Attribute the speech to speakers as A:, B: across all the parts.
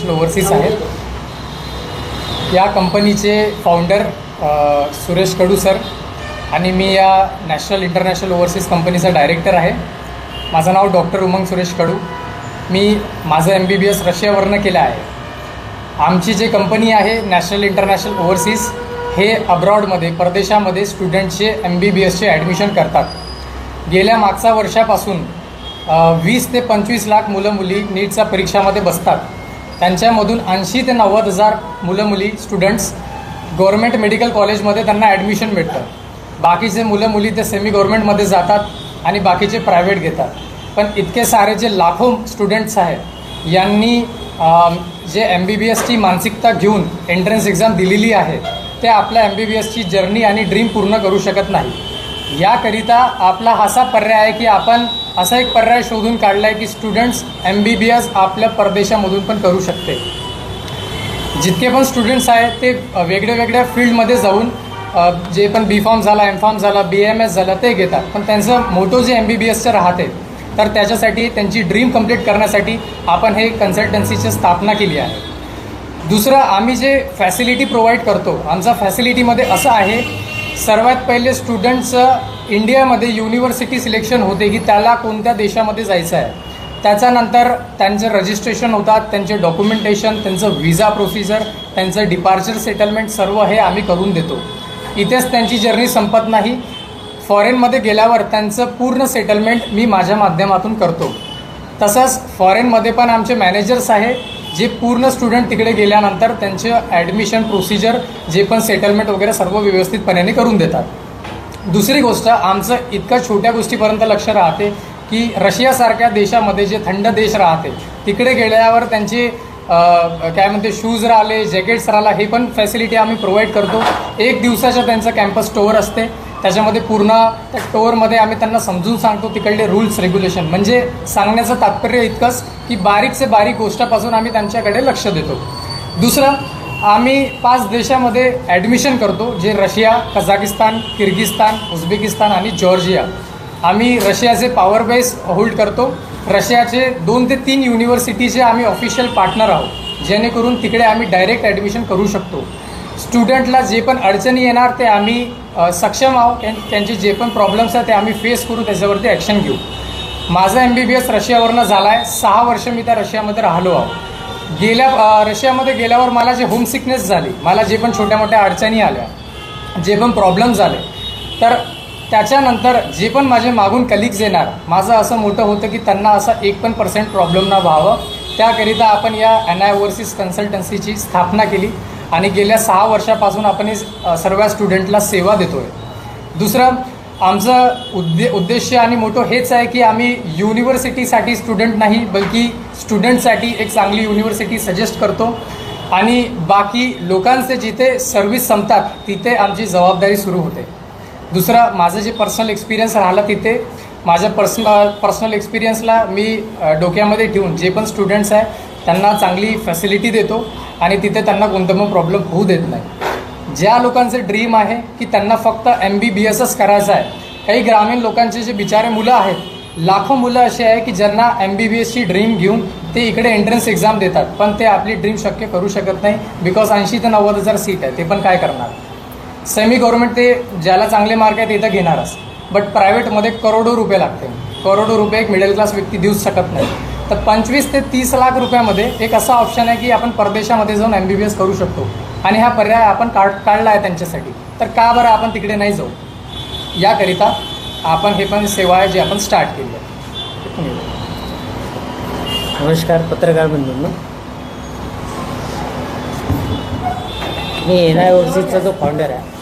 A: International overseas आहेत. या कंपनीचे फाउंडर सुरेश कडू सर आणि मी या नॅशनल इंटरनॅशनल ओव्हरसीज कंपनीचा डायरेक्टर आहे. माझं नाव डॉक्टर उमंग सुरेश कडू. मी माझं MBBS रशियावरनं केलं आहे. आमची जी कंपनी आहे नॅशनल इंटरनॅशनल ओव्हरसीज हे अब्रॉडमध्ये परदेशामध्ये स्टुडंटचे MBBSचे ॲडमिशन करतात. गेल्या मागच्या वर्षापासून 20 ते 25 लाख मुलं मुली नीटच्या परीक्षामध्ये बसतात. त्यांच्यामधून 80 ते 90,000 मुलं मुली स्टुडंट्स गव्हर्मेंट मेडिकल कॉलेजमध्ये त्यांना ॲडमिशन भेटतं. बाकीचे मुलं मुली ते सेमी गव्हर्मेंटमध्ये जातात आणि बाकीचे प्रायव्हेट घेतात. पण इतके सारे जे लाखो स्टुडंट्स आहेत यांनी जे MBBSची मानसिकता घेऊन एंट्रन्स एक्झाम दिलेली आहे ते आपल्या MBBSची जर्नी आणि ड्रीम पूर्ण करू शकत नाही. याकरिता आपला असा पर्याय आहे की आपण असा एक पर्याय शोधून काढला आहे की स्टुडंट्स MBBS आपल्या परदेशामधून पण करू शकते. जितके पण स्टुडंट्स आहेत ते वेगळ्या फील्डमध्ये जाऊन जे पण B.Pharm झाला, M.Pharm झाला, BAMS झाला ते घेतात. पण त्यांचं मोठं जे MBBSचं राहते तर त्याच्यासाठी त्यांची ड्रीम कंप्लीट करण्यासाठी आपण हे कन्सल्टन्सीची स्थापना केली आहे. दुसरं, आम्ही जे फॅसिलिटी प्रोव्हाइड करतो आमचा फॅसिलिटीमध्ये असं आहे, सर्वात पहिले स्टुडंट्सचं इंडियामध्ये युनिव्हर्सिटी सिलेक्शन होते की त्याला कोणत्या देशामध्ये जायचं आहे. त्याच्यानंतर त्यांचं रजिस्ट्रेशन होतात, त्यांचे डॉक्युमेंटेशन, त्यांचं व्हिजा प्रोसिजर, त्यांचं डिपार्चर सेटलमेंट सर्व हे आम्ही करून देतो. इथेच त्यांची जर्नी संपत नाही. फॉरेनमध्ये गेल्यावर त्यांचं पूर्ण सेटलमेंट मी माझ्या माध्यमातून करतो. तसंच फॉरेनमध्ये पण आमचे मॅनेजर्स आहे जे पूर्ण स्टुडंट तिकडे गेल्यानंतर त्यांचे ॲडमिशन प्रोसिजर जे पण सेटलमेंट वगैरे सर्व व्यवस्थितपणे करून देतात. दुसरी गोष्ट, आमचं इतक्या छोट्या गोष्टीपर्यंत लक्ष राहते की रशियासारख्या देशामध्ये जे थंड देश राहते तिकडे गेल्यावर त्यांचे काय म्हणते शूज राहिले, जॅकेट्स राहिला, हे पण फॅसिलिटी आम्ही प्रोव्हाइड करतो. 1 दिवसाचं त्यांचं कॅम्पस टूर असते. त्याच्यामध्ये पूर्ण त्या टूरमध्ये आम्ही त्यांना समजून सांगतो तिकडले रूल्स रेग्युलेशन. म्हणजे सांगण्याचं तात्पर्य इतकंच की बारीक से बारीक गोष्टापासून आम्ही त्यांच्याकडे लक्ष देतो. दुसरं, आम्ही 5 देशामध्ये ॲडमिशन करतो, जे रशिया, कझाकिस्तान, किर्गिस्तान, उझबेकिस्तान आणि जॉर्जिया. आम्ही रशियाचे पॉवर बेस होल्ड करतो. रशियाचे 2 ते 3 युनिव्हर्सिटीचे आम्ही ऑफिशियल पार्टनर आहोत, जेणेकरून तिकडे आम्ही डायरेक्ट ॲडमिशन करू शकतो. स्टुडंटला जे पण अडचणी येणार ते आम्ही सक्षम आहोत. त्यांचे जे पण प्रॉब्लेम्स आहेत ते आम्ही फेस करू, त्याच्यावरती ॲक्शन घेऊ. माझा MBBS रशियावरनं झाला आहे. 6 वर्ष मी त्या रशियामध्ये राहिलो आहो. रशियामध्ये गेल्यावर मला जे होम सिकनेस झाली, मला जे पण छोट्या मोठ्या अडचणी आल्या, जे पण प्रॉब्लेम झाले, तर त्याच्यानंतर जे पण माझे मागून कलिग्स येणार, माझं असं मोठं होतं की त्यांना असा 1% प्रॉब्लेम ना व्हावं. त्याकरिता आपण या NI ओव्हरसीज कन्सल्टन्सीची स्थापना केली आणि गेल्या 6 वर्षापासून आपण सर्व स्टुडंटला सेवा देतो आहे. दुसरं, आमचं उद्देश आणि मोठं हेच आहे की आम्ही युनिव्हर्सिटीसाठी स्टुडंट नाही, बल्कि स्टुडंटसाठी एक चांगली युनिव्हर्सिटी सजेस्ट करतो आणि बाकी लोकांचे जिथे सर्व्हिस संपतात तिथे आमची जबाबदारी सुरू होते. दुसरं, माझं जे पर्सनल एक्सपिरियन्स राहिला तिथे माझ्या पर्सनल एक्सपिरियन्सला मी डोक्यामध्ये ठेवून जे पण स्टुडंट्स आहे त्यांना चांगली फॅसिलिटी देतो आणि तिथे त्यांना कोणतं पण प्रॉब्लेम होऊ देत नाही. ज्या लोकांचे ड्रीम आहे की त्यांना फक्त MBBSच करायचं आहे, काही ग्रामीण लोकांचे जे बिचारे मुलं आहेत, लाखो मुलं असे आहे की ज्यांना MBBSची ड्रीम घेऊन ते इकडे एंट्रन्स एक्झाम देतात, पण ते आपली ड्रीम शक्य करू शकत नाही बिकॉज 80 ते 90,000 सीट आहे. ते पण काय करणार. सेमी गव्हर्मेंट ते ज्याला चांगले मार्क आहेत तिथं घेणारच, बट प्रायव्हेटमध्ये करोडो रुपये लागते. करोडो रुपये एक मिडल क्लास व्यक्ती देऊच शकत नाही. तर 25 ते 30 लाख रुपयामध्ये एक असा ऑप्शन आहे की आपण परदेशामध्ये जाऊन MBBS करू शकतो आणि हा पर्याय आपण काढला आहे त्यांच्यासाठी. तर का बरं आपण तिकडे नाही जाऊ. याकरिता आपण हे पण सेवा आहे जी आपण स्टार्ट केली आहे.
B: नमस्कार पत्रकार बंधूंनो, मी NI ओव्हरसीजचा जो फाउंडर आहे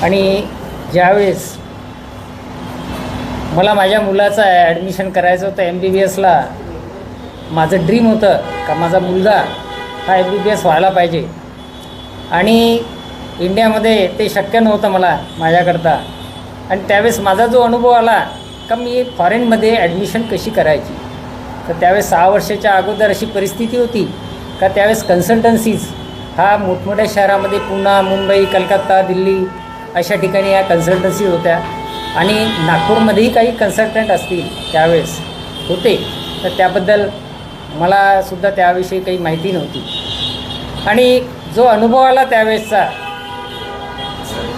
B: आणि ज्यावेळेस मला माझ्या मुलाचं ॲडमिशन करायचं होतं MBBSला, माझं ड्रीम होतं का माझा मुलगा हा MBBS व्हायला पाहिजे आणि इंडियामध्ये ते शक्य नव्हतं माझ्याकरता. आणि त्यावेळेस माझा जो अनुभव आला का मी फॉरेनमध्ये ॲडमिशन कशी करायची, तर त्यावेळेस 6 वर्षाच्या अगोदर अशी परिस्थिती होती का त्यावेळेस कन्सल्टन्सीज हा मोठमोठ्या शहरामध्ये पुणे, मुंबई, कलकत्ता, दिल्ली अशा ठिकाणी या कन्सल्टन्सीज होत्या आणि नागपूरमध्येही काही कन्सल्टंट असतील त्यावेळेस होते. तर त्याबद्दल मला सुद्धा त्याविषयी काही माहिती नव्हती. आणि जो अनुभव आला त्यावेळेसचा,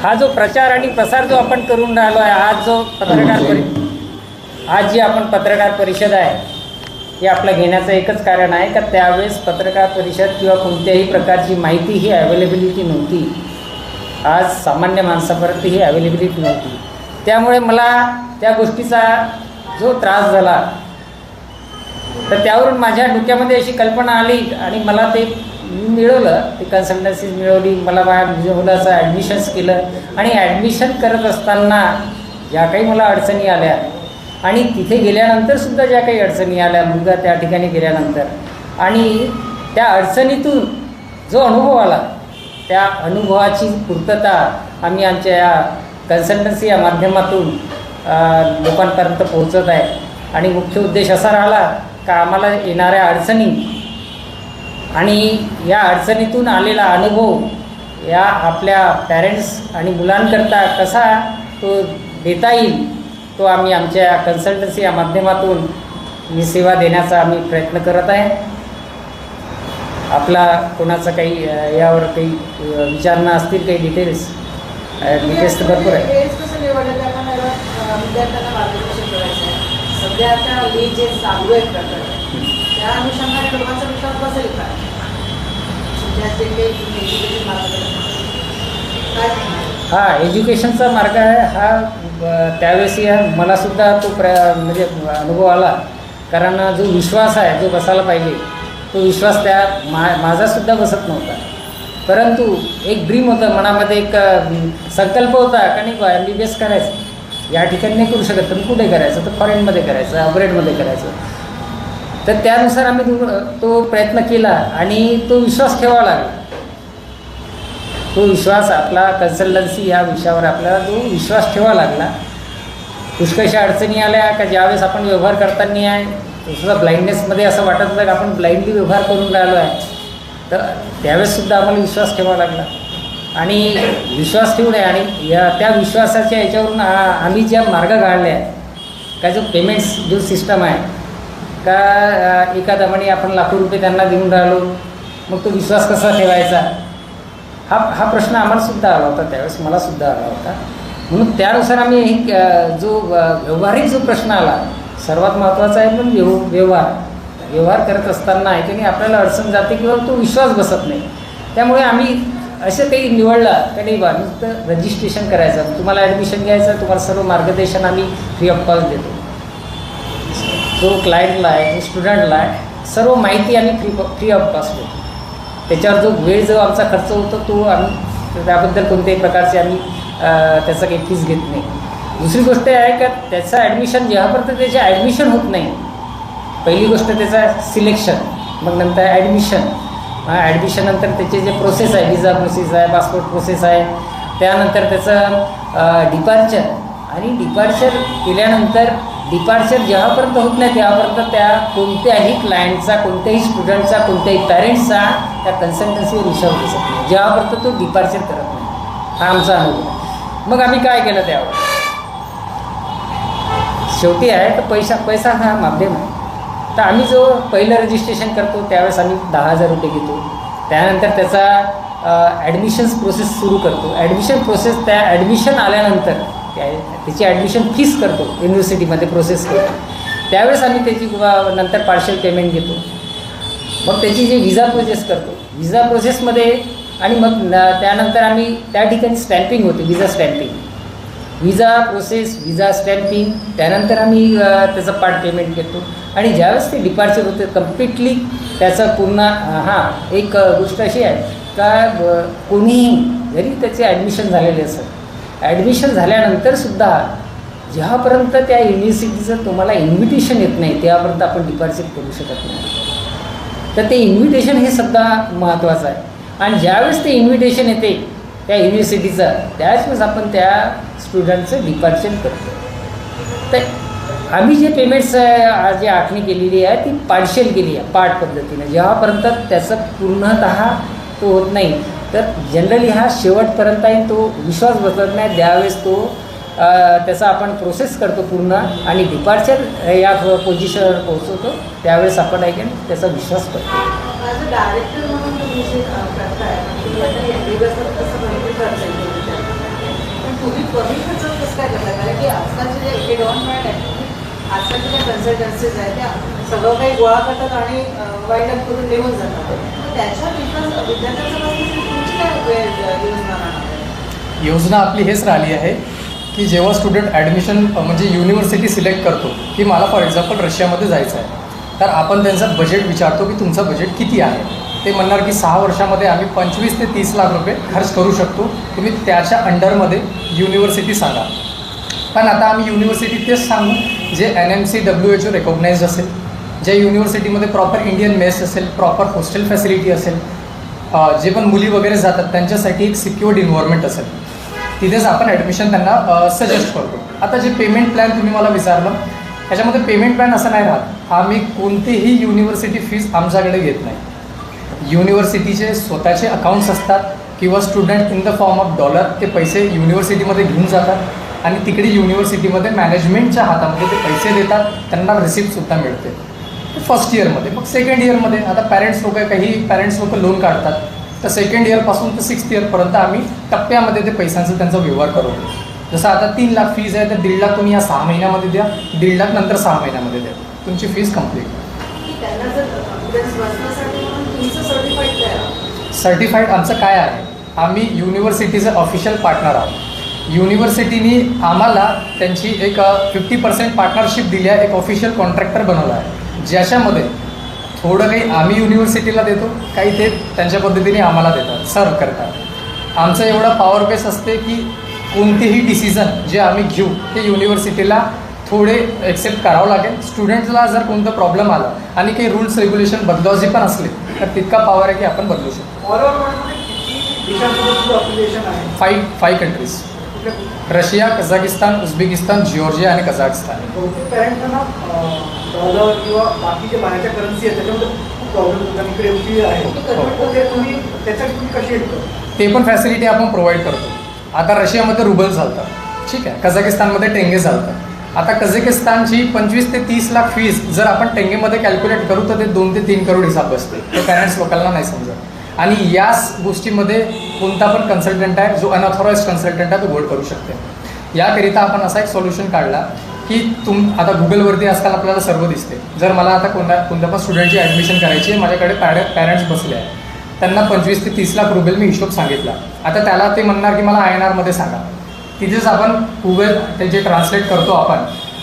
B: हा जो प्रचार आणि प्रसार जो आपण करून राहिलो आहे, आज जी आपण पत्रकार परिषद आहे, हे आपलं घेण्याचं एकच कारण आहे का त्यावेळेस पत्रकार परिषद किंवा कोणत्याही प्रकारची माहिती ही अवेलेबिलिटी नव्हती. आज सामान्य माणसापर्यंत ही अवेलेबिलिटी नव्हती. त्यामुळे मला त्या गोष्टीचा जो त्रास झाला, तर त्यावरून माझ्या डोक्यामध्ये अशी कल्पना आली आणि मला ते मिळवलं, ती कन्सल्टन्सी मिळवली. मला माझ्या मुलाचं ॲडमिशन्स केलं आणि ॲडमिशन करत असताना ज्या काही मला अडचणी आल्या आणि तिथे गेल्यानंतरसुद्धा ज्या काही अडचणी आल्या, मुलगा त्या ठिकाणी गेल्यानंतर, आणि त्या अडचणीतून जो अनुभव आला, त्या अनुभवाची पूर्तता आम्ही आमच्या या कन्सल्टन्सी या माध्यमातून लोकांपर्यंत पोहोचत आहे. आणि मुख्य उद्देश असा राहिला का आम्हाला येणाऱ्या अडचणी आणि या अडचणीतून आलेला अनुभव या आपल्या पॅरेंट्स आणि मुलांकरता कसा तो देता येईल, तो आम्ही आमच्या कन्सल्टन्सी या माध्यमातून ही सेवा देण्याचा आम्ही प्रयत्न करत आहे. आपला कोणाचं काही यावर काही विचारणा असतील, काही डिटेल्स तर भरपूर आहे.
C: विद्यार्थ्यांना मार्गदर्शन करायचं आहे. सध्या आता हे जे चालू आहेत प्रकार, त्या अनुषंगाने लोकांचा विश्वास बसेल का?
B: हा एज्युकेशनचा मार्ग आहे हा. त्यावेळेस मलासुद्धा तो म्हणजे अनुभव आला. कारण जो विश्वास आहे, जो बसायला पाहिजे, तो विश्वास त्या माझासुद्धा बसत नव्हता. परंतु एक ड्रीम होतं मनामध्ये, एक संकल्प होता का नाही MBBS करायचं. या ठिकाणी नाही करू शकत, पण कुठे करायचं, तर फॉरेनमध्ये करायचं, अपग्रेडमध्ये करायचं. तर त्यानुसार आम्ही तो प्रयत्न केला आणि तो विश्वास ठेवावा लागला. तो विश्वास आपला कन्सल्टन्सी या विषयावर आपल्याला जो विश्वास ठेवावा लागला. पुष्कळशा अडचणी आल्या का ज्यावेळेस आपण व्यवहार करताना आहे, सुद्धा ब्लाइंडनेसमध्ये असं वाटत होतं की आपण ब्लाइंडली व्यवहार करून राहिलो आहे. तर त्यावेळेससुद्धा आम्हाला विश्वास ठेवावा लागला. आणि विश्वास ठेवून आहे आणि त्या विश्वासाच्या याच्यावरून आम्ही ज्या मार्ग काढले आहे, का जो पेमेंट्स जो सिस्टम आहे का एका दमाने आपण लाखो रुपये त्यांना देऊन राहिलो, मग तो विश्वास कसा ठेवायचा, हा प्रश्न आम्हालासुद्धा आला होता त्यावेळेस, मलासुद्धा आला होता. म्हणून त्यानुसार आम्ही जो व्यावहारिक जो प्रश्न आला, सर्वात महत्त्वाचा आहे पण व्यवहार करत असताना आहे की नाही आपल्याला अडचण जाते किंवा तो विश्वास बसत नाही. त्यामुळे आम्ही असं काही निवडलं का नाही बा नुसतं रजिस्ट्रेशन करायचं, तुम्हाला ॲडमिशन घ्यायचं, तुम्हाला सर्व मार्गदर्शन आम्ही फ्री ऑफ कॉस्ट देतो. जो क्लायंटला आहे, जो स्टुडंटला आहे, सर्व माहिती आम्ही फ्री ऑफ कॉस्ट देतो. त्याच्यावर जो वेळ जो आमचा खर्च होतो तो आम्ही त्याबद्दल कोणत्याही प्रकारचे आम्ही त्याचं काही फीस घेत नाही. दुसरी गोष्ट आहे का त्याचं ॲडमिशन जेव्हापर्यंत त्याचे ॲडमिशन होत नाही, पहिली गोष्ट त्याचा सिलेक्शन, मग नंतर ॲडमिशन, ॲडमिशननंतर त्याचे जे प्रोसेस आहे, विजा प्रोसेस आहे, पासपोर्ट प्रोसेस आहे, त्यानंतर त्याचं डिपार्चर, आणि डिपार्चर केल्यानंतर डिपार्चर जेव्हापर्यंत होत नाही तेव्हापर्यंत त्या कोणत्याही क्लायंटचा, कोणत्याही स्टुडंटचा, कोणत्याही पॅरेंट्सचा त्या कन्सल्टन्सीवर विश्वास बसत नाही जेव्हापर्यंत तो डिपार्चर करत नाही. हा आमचा अनुभव. मग आम्ही काय केलं त्यावर, शेवटी आहे तर पैसा हा माध्यम आहे. तर आम्ही जो पहिलं रजिस्ट्रेशन करतो त्यावेळेस आम्ही 10,000 रुपये घेतो. त्यानंतर त्याचा ॲडमिशन्स प्रोसेस सुरू करतो. ॲडमिशन प्रोसेस, त्या ॲडमिशन आल्यानंतर त्याची ॲडमिशन फीस करतो, युनिव्हर्सिटीमध्ये प्रोसेस करतो. त्यावेळेस आम्ही त्याची नंतर पार्शल पेमेंट घेतो. मग त्याची जी विजा प्रोसेस करतो, विजा प्रोसेसमध्ये, आणि मग त्यानंतर आम्ही त्या ठिकाणी स्टॅम्पिंग होते, विजा स्टॅम्पिंग, विजा प्रोसेस, विजा स्टॅम्पिंग, त्यानंतर आम्ही त्याचं पार्ट पेमेंट घेतो. आणि ज्यावेळेस ते डिपार्चर होते कम्प्लिटली त्याचं पूर्ण, हां एक गोष्ट अशी आहे का कोणीही जरी त्याचे ॲडमिशन झालेले असेल, ॲडमिशन झाल्यानंतरसुद्धा जेव्हापर्यंत त्या युनिव्हर्सिटीचं तुम्हाला इन्व्हिटेशन येत नाही तेव्हापर्यंत आपण डिपार्चर करू शकत नाही. तर ते इन्व्हिटेशन हे सुद्धा महत्त्वाचं आहे. आणि ज्यावेळेस ते इन्व्हिटेशन येते त्या युनिव्हर्सिटीचं, त्यावेळेस आपण त्या स्टुडंटचं डिपार्चर करतो. तर आम्ही जे पेमेंट्स जी आखणी केलेली आहे ती पार्शियल केली आहे, पार्ट पद्धतीने. जेव्हापर्यंत त्याचं पूर्णतः तो होत नाही तर जनरली हा शेवटपर्यंत आहे, तो विश्वास बसत नाही, त्यावेळेस तो त्याचा आपण प्रोसेस करतो पूर्ण आणि डिपार्चर या पोझिशनवर पोहोचवतो, त्यावेळेस आपण ऐकेन त्याचा विश्वास करतो.
C: ॲज अ डायरेक्टर म्हणून तुम्ही जे करताय MBBS तसं भरपूर खर्च आहे, पण तुम्ही कमी खर्चात कसं काय करताय? कारण की आजकालचे जे एडव्हान्समेंट आहे, आजकालच्या ज्या कन्सल्टन्सीज आहेत त्या सगळं काही गोळा करतात आणि वाईट अप करून निघून जातात. मग त्याच्या विद्यार्थ्यांच्या बाबतीत तुमची काय योजना राहणार?
A: योजना आपली हेच राहिली आहे की जेव्हा स्टुडंट ॲडमिशन म्हणजे युनिव्हर्सिटी सिलेक्ट करतो की मला फॉर एक्झाम्पल रशियामध्ये जायचं आहे, तर आपण त्यांचं बजेट विचारतो की तुमचं बजेट किती आहे. ते म्हणणार की 6 वर्षामध्ये आम्ही 25 ते 30 लाख रुपये खर्च करू शकतो, तुम्ही त्याच्या अंडरमध्ये युनिव्हर्सिटी सांगा. पण आता आम्ही युनिव्हर्सिटी तेच सांगू जे NMC WHO रेकॉग्नाइज्ड असेल, ज्या युनिव्हर्सिटीमध्ये प्रॉपर इंडियन मेस असेल, प्रॉपर हॉस्टेल फॅसिलिटी असेल, जे पण मुली वगैरे जातात त्यांच्यासाठी एक सिक्युअर्ड इन्व्हायरमेंट असेल, तिथेच आपण ॲडमिशन त्यांना सजेस्ट करतो. आता जे पेमेंट प्लॅन तुम्ही मला विचारलं, त्याच्यामध्ये पेमेंट प्लॅन असं नाही राहत. आम्ही कोणतीही युनिव्हर्सिटी फीस आमच्याकडे घेत नाही. युनिव्हर्सिटीचे स्वतःचे अकाउंट्स असतात किंवा student in the form of dollar ते पैसे युनिव्हर्सिटीमध्ये घेऊन जातात आणि तिकडे युनिव्हर्सिटीमध्ये मॅनेजमेंटच्या हातामध्ये ते पैसे देतात, त्यांना रिसिप्टसुद्धा मिळते फर्स्ट इयरमध्ये. मग सेकंड इयरमध्ये आता काही पॅरेंट्स लोक लोन काढतात, तर सेकंड इयरपासून तर 6th इयरपर्यंत आम्ही टप्प्यामध्ये ते पैशांचा त्यांचा व्यवहार करतो. जसं आता 3 लाख फीज आहे, तर 1.5 लाख तुम्ही या 6 महिन्यामध्ये द्या, 1.5 लाख नंतर 6 महिन्यामध्ये द्या, तुमची फीस कंप्लीट.
C: त्यांना जर कॉन्फिडन्स बसण्यासाठी म्हणून तुमचं सर्टिफाईड काय?
A: सर्टिफाईड आमचं काय आहे, आम्ही युनिव्हर्सिटीचं ऑफिशियल पार्टनर आहोत. युनिव्हर्सिटीनी आम्हाला त्यांची एक 50% पार्टनरशिप दिली आहे, एक ऑफिशियल कॉन्ट्रॅक्टर बनवला आहे, ज्याच्यामध्ये थोडं काही आम्ही युनिव्हर्सिटीला देतो, काही ते त्यांच्या पद्धतीने आम्हाला देतात, सर्व करतात. आमचं एवढं पॉवर बेस असते की कोणतेही डिसिजन जे आम्ही घेऊ ते युनिव्हर्सिटीला थोडे एक्सेप्ट करावं लागेल. स्टुडंट्सला जर कोणतं प्रॉब्लेम आला आणि काही रूल्स रेग्युलेशन बदलायचे पण असले तर तितका पॉवर आहे की आपण बदलू शकतो. Five countries, Russia, Kazakhstan, Uzbekistan, Georgia आणि कझाकिस्तान.
D: बहुतेक पॅरेंट्सना डॉलर किंवा बाकी जे बाहेरच्या करन्सी आहे त्याच्यामध्ये खूप प्रॉब्लेम होतात, इकडे रुपये आहे, ते तुम्ही त्याच्यात तुम्ही कशी येतो?
A: ते पण फॅसिलिटी आपण प्रोव्हाइड करतो. आता रशियामध्ये रुबल चालतं, ठीक आहे, कझाकिस्तानमध्ये टेंगे चालतं. आता कझाकिस्तानची 25 ते 30 लाख फीज जर आपण टेंगेमध्ये कॅल्क्युलेट करू तर ते 2 ते 3 करोड हिसाब बसते. ते पॅरेंट्स लोकांना नाही समजत. आणि याच गोष्टीमध्ये कोणता पण कन्सल्टंट आहे जो अनऑथॉराइज कन्सल्टंट आहे तो घोळ करू शकते. याकरिता आपण असा एक सोल्युशन काढला की आता गुगलवरती आजकाल आपल्याला सर्व दिसते. जर मला आता कोणत्या पण स्टुडंटची ॲडमिशन करायची आहे, माझ्याकडे पॅरेंट्स बसले आहे, त्यांना 25 ते 30 लाख रुपये मी हिशोब सांगितला. आता त्याला ते म्हणणार की मला INR सांगा. तिथेच आपण गुगल ते जे ट्रान्सलेट करतो आपण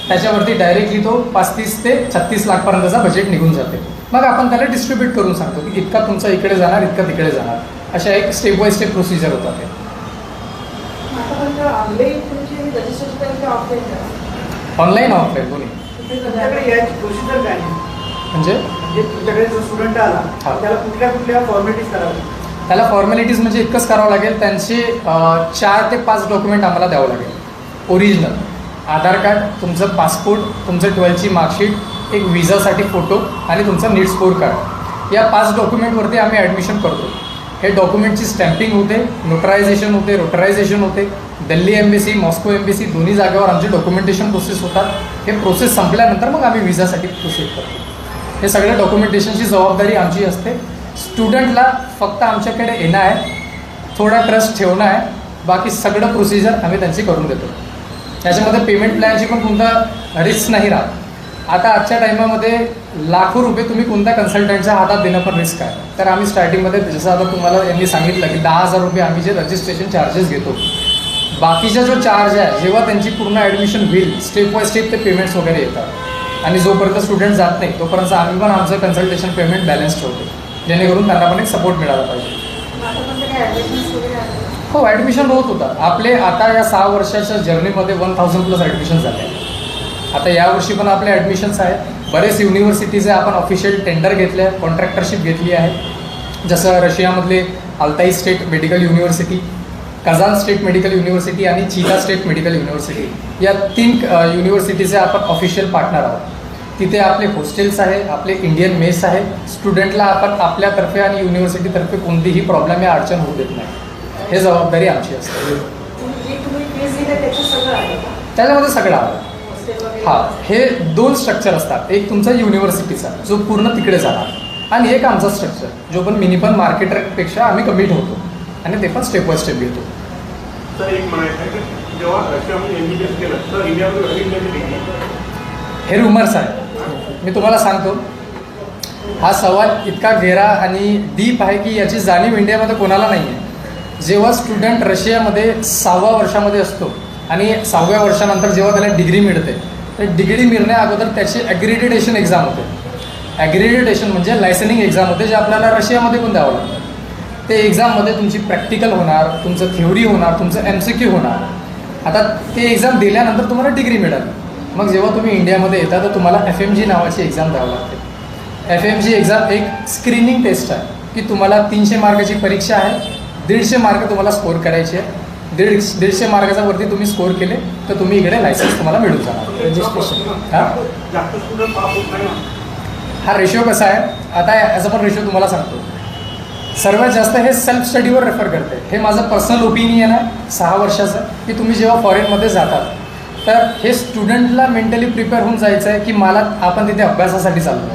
A: त्याच्यावरती डायरेक्टली तो 35 ते 36 लाखपर्यंतचा बजेट निघून जाते. मग आपण त्याला डिस्ट्रीब्यूट करून सांगतो की इतका तुमचा इकडे जाणार, इतका तिकडे जाणार. अशा एक स्टेप बाय स्टेप प्रोसिजर होतात. ऑनलाईन ऑफलाईन दोन्ही.
D: तुमच्याकडे याची प्रोसिजर काय आहे?
A: म्हणजे
D: तुमच्याकडे जो स्टुडंट आला त्याला कुठल्या फॉर्मॅलिटीज कराव्या?
A: त्याला फॉर्मॅलिटीज म्हणजे इतकंच करावं लागेल, त्यांचे 4 ते 5 डॉक्युमेंट आम्हाला द्यावं लागेल. ओरिजिनल आधार कार्ड, तुमचं पासपोर्ट, तुमचं 12th मार्कशीट, एक विजासाठी फोटो आणि तुमचा नीट स्कोर कार्ड. या 5 डॉक्युमेंटवरती आम्ही ॲडमिशन करतो. हे डॉक्युमेंटची स्टॅम्पिंग होते, नोटरायझेशन होते, रोटरायझेशन होते. दिल्ली एम्बेसी, मॉस्को एम्बेसी दोन्ही जागेवर आमची डॉक्युमेंटेशन प्रोसेस होतात. हे प्रोसेस संपल्यानंतर मग आम्ही विजासाठी प्रोसेस करतो. हे सगळ्या डॉक्युमेंटेशनची जबाबदारी आमची असते. स्टुडंटला फक्त आमच्याकडे येणं आहे, थोडा ट्रस्ट ठेवणं आहे, बाकी सगळं प्रोसिजर आम्ही त्यांची करून देतो. त्याच्यामध्ये पेमेंट प्लॅनची पण कोणता रिस्क नाही राहत. आता आजच्या टाईमामध्ये लाखो रुपये तुम्ही कोणत्या कन्सल्टंटच्या हातात देणं पण रिस्क आहे. तर आम्ही स्टार्टिंगमध्ये जसं आता तुम्हाला यांनी सांगितलं की 10,000 रुपये आम्ही जे रजिस्ट्रेशन चार्जेस घेतो, बाकीचा जो चार्ज आहे जेव्हा त्यांची पूर्ण ॲडमिशन होईल स्टेप बाय स्टेप ते पेमेंट्स वगैरे येतात. आणि जोपर्यंत स्टुडंट जात नाही तोपर्यंत आम्ही पण आमचं कन्सल्टेशन पेमेंट बॅलन्स ठेवतो, जेणेकरून त्यांना पण एक सपोर्ट मिळाला पाहिजे. हो, ॲडमिशन होत होतात आपले. आता या 6 वर्षाच्या जर्नीमध्ये 1000+ ॲडमिशन झाले आहेत. आता यावर्षी पण आपले ॲडमिशन्स आहेत. बरेच युनिव्हर्सिटीचे आपण ऑफिशियल टेंडर घेतले आहे, कॉन्ट्रॅक्टरशिप घेतली आहे. जसं रशियामधले Altai state medical university, Kazan state medical university आणि चीता स्टेट मेडिकल युनिव्हर्सिटी, या 3 युनिव्हर्सिटीचे आपण ऑफिशियल पार्टनर आहोत. तिथे आपले हॉस्टेल्स आहे, आपले इंडियन मेस आहे. स्टुडंटला आपण आपल्यातर्फे आणि युनिव्हर्सिटीतर्फे कोणतीही प्रॉब्लेम या अडचण होऊ देत नाही. हे जबाबदारी आमची असते.
C: जे तुम्ही फीस दिली त्याचं सगळं आहे.
A: त्याच्यामध्ये सगळं आलं.
C: हॉस्टेल वगैरे
A: हां, हे 2 स्ट्रक्चर असतात. एक तुमचा युनिव्हर्सिटीचा जो पूर्ण तिकडे जाणार आणि एक आमचा स्ट्रक्चर जो पण मिनिमम मार्केटपेक्षा आम्ही कमी ठेवतो आणि ते पण स्टेप बाय स्टेप घेतो.
E: सर एक म्हणायचं आहे की जेव्हा रशियामध्ये MBBS केलं तर इंडियामध्ये व्हॅलिड डिग्री
A: हे रुमर्स आहे. मी तुम्हाला सांगतो, हा सवाल इतका गहरा आणि डीप आहे की याची जाणीव इंडियामध्ये कोणाला नाही आहे. जेव्हा स्टुडंट रशियामध्ये 6व्या वर्षामध्ये असतो आणि 6व्या वर्षानंतर जेव्हा त्याला डिग्री मिळते, तर डिग्री मिळण्या अगोदर त्याची ॲग्रेडिटेशन एक्झाम होते. ॲग्रेडिटेशन म्हणजे लायसनिंग एक्झाम होते, जे आपल्याला रशियामध्ये पण द्यावं लागतं. ते एक्झाममध्ये तुमची प्रॅक्टिकल होणार, तुमचं थेअरी होणार, तुमचं MCQ होणार. आता ते एक्झाम दिल्यानंतर तुम्हाला डिग्री मिळाली. मग जेव्हा तुम्ही इंडियामध्ये येता तर तुम्हाला FMG नावाची एक्झाम द्यावी लागते. FMG एक्झाम एक स्क्रीनिंग टेस्ट आहे की तुम्हाला 300 मार्काची परीक्षा आहे, 150 मार्क तुम्हाला स्कोर करायचे आहे. 150 मार्काचा वरती तुम्ही स्कोर केले तर तुम्ही इकडे लायसन्स तुम्हाला मिळून जाणार. रजिस्ट्रेशन
E: जास्त स्टुडंट पास होत नाही ना.
A: हा रेशो कसा आहे, आता याचा पण रेशो तुम्हाला सांगतो. सर्वात जास्त हे सेल्फ स्टडीवर रेफर करते. हे माझं पर्सनल ओपिनियन आहे 6 वर्षाचं, की तुम्ही जेव्हा फॉरेनमध्ये जातात तर हे स्टुडंटला मेंटली प्रिपेअर होऊन जायचं आहे की मला आपण तिथे अभ्यासासाठी चाललो.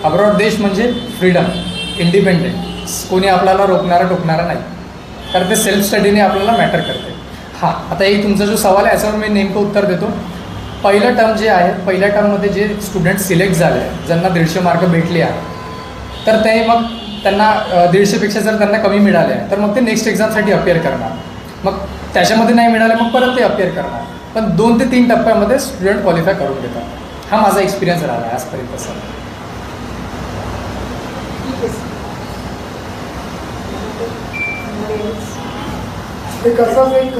A: अब्रॉड देश म्हणजे फ्रीडम, इंडिपेंडेंट, कोणी आपल्याला रोखणारा टोकणारा नाही. तर ते सेल्फ स्टडीने आपल्याला मॅटर करते. हां, आता एक तुमचा जो सवाल आहे याच्यावर मी नेमकं उत्तर देतो. पहिलं टर्म जे आहे, पहिल्या टर्ममध्ये जे स्टुडंट सिलेक्ट झाले आहे, ज्यांना 150 मार्क भेटले आहे, तर ते मग त्यांना 150पेक्षा जर त्यांना कमी मिळाले आहे तर मग ते नेक्स्ट एक्झामसाठी अपियर करणार. मग त्याच्यामध्ये नाही मिळाले मग परत ते अपियर करणार. पण 2 ते 3 टप्प्यामध्ये स्टुडंट क्वालिफाय करून घेतात. हा माझा एक्सपिरियन्स राहिला आहे आजपर्यंत. सर
C: ठीक आहे सर.
F: एक असाच एक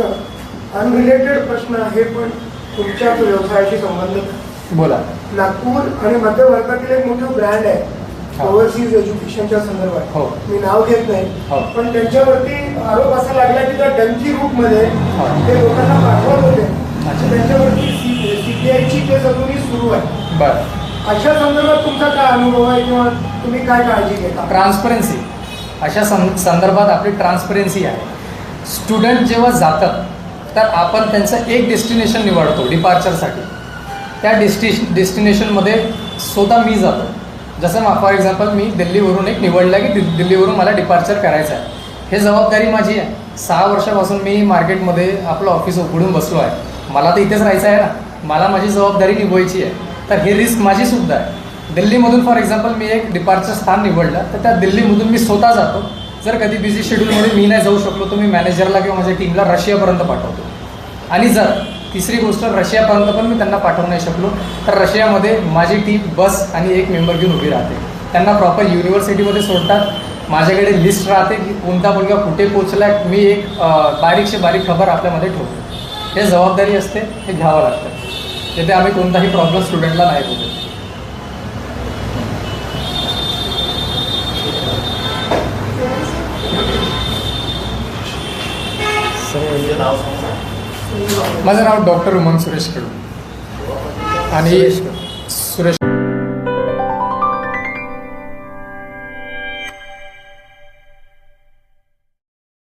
F: अनरिलेटेड प्रश्न आहे पण तुमच्याच व्यवसायाशी संबंधित.
A: बोला.
F: नागपूर आणि मध्य भारतातील एक मोठं ब्रँड आहे
A: हो.
F: ओव्हरसीज एज्युकेशनच्या संदर्भात.
A: हो.
F: मी नाव घेत नाही,
A: हो.
F: पण त्यांच्यावरती आरोप असा लागला की त्या डंकी रूटमध्ये
A: हो.
F: ते लोकांना पाठवत होते.
A: अच्छा.
F: त्यांच्यावरती CBIची केस अजूनही सुरू आहे.
A: बरं.
F: अशा संदर्भात तुमचा काय अनुभव आहे किंवा तुम्ही काय काळजी घेता?
A: ट्रान्सपरन्सी, अशा संदर्भात आपली ट्रान्सपरन्सी आहे. स्टुडंट जेव्हा जातात तर आपण त्यांचं एक डेस्टिनेशन निवडतो डिपार्चरसाठी. त्या डेस्टिनेशनमध्ये स्वतः मी जातो. जसं फॉर एक्झाम्पल मी दिल्लीवरून एक निवडलं की दिल्लीवरून मला डिपार्चर करायचं आहे. हे जबाबदारी माझी आहे. 6 वर्षापासून मी मार्केटमध्ये आपलं ऑफिस उघडून बसलो आहे. मला तर इथेच राहायचं आहे ना, मला माझी जबाबदारी निभवायची आहे. तर हे रिस्क माझीसुद्धा आहे. दिल्लीमधून फॉर एक्झाम्पल मी एक डिपार्चर स्थान निवडलं तर त्या दिल्लीमधून मी स्वतः जातो. जर कधी बिझी शेड्यूलमध्ये मी नाही जाऊ शकलो तर मी मॅनेजरला किंवा माझ्या टीमला रशियापर्यंत पाठवतो. आणि जर तिसरी गोष्ट रशियापर्यंत पण मी त्यांना पाठवू नाही शकलो तर रशियामध्ये माझी टीम बस आणि एक मेंबर घेऊन उभी राहते. त्यांना प्रॉपर युनिव्हर्सिटीमध्ये सोडतात. माझ्याकडे लिस्ट राहते की कोणता मुलगा कुठे पोचला आहे. मी एक बारीकशी बारीक खबर आपल्यामध्ये ठेवतो. हे जबाबदारी असते, हे घ्यावं लागतं. तिथे आम्ही कोणताही प्रॉब्लेम स्टुडंटला नाही होतो. माझं नाव डॉक्टर उमंग सुरेश कडू आणि सुरेश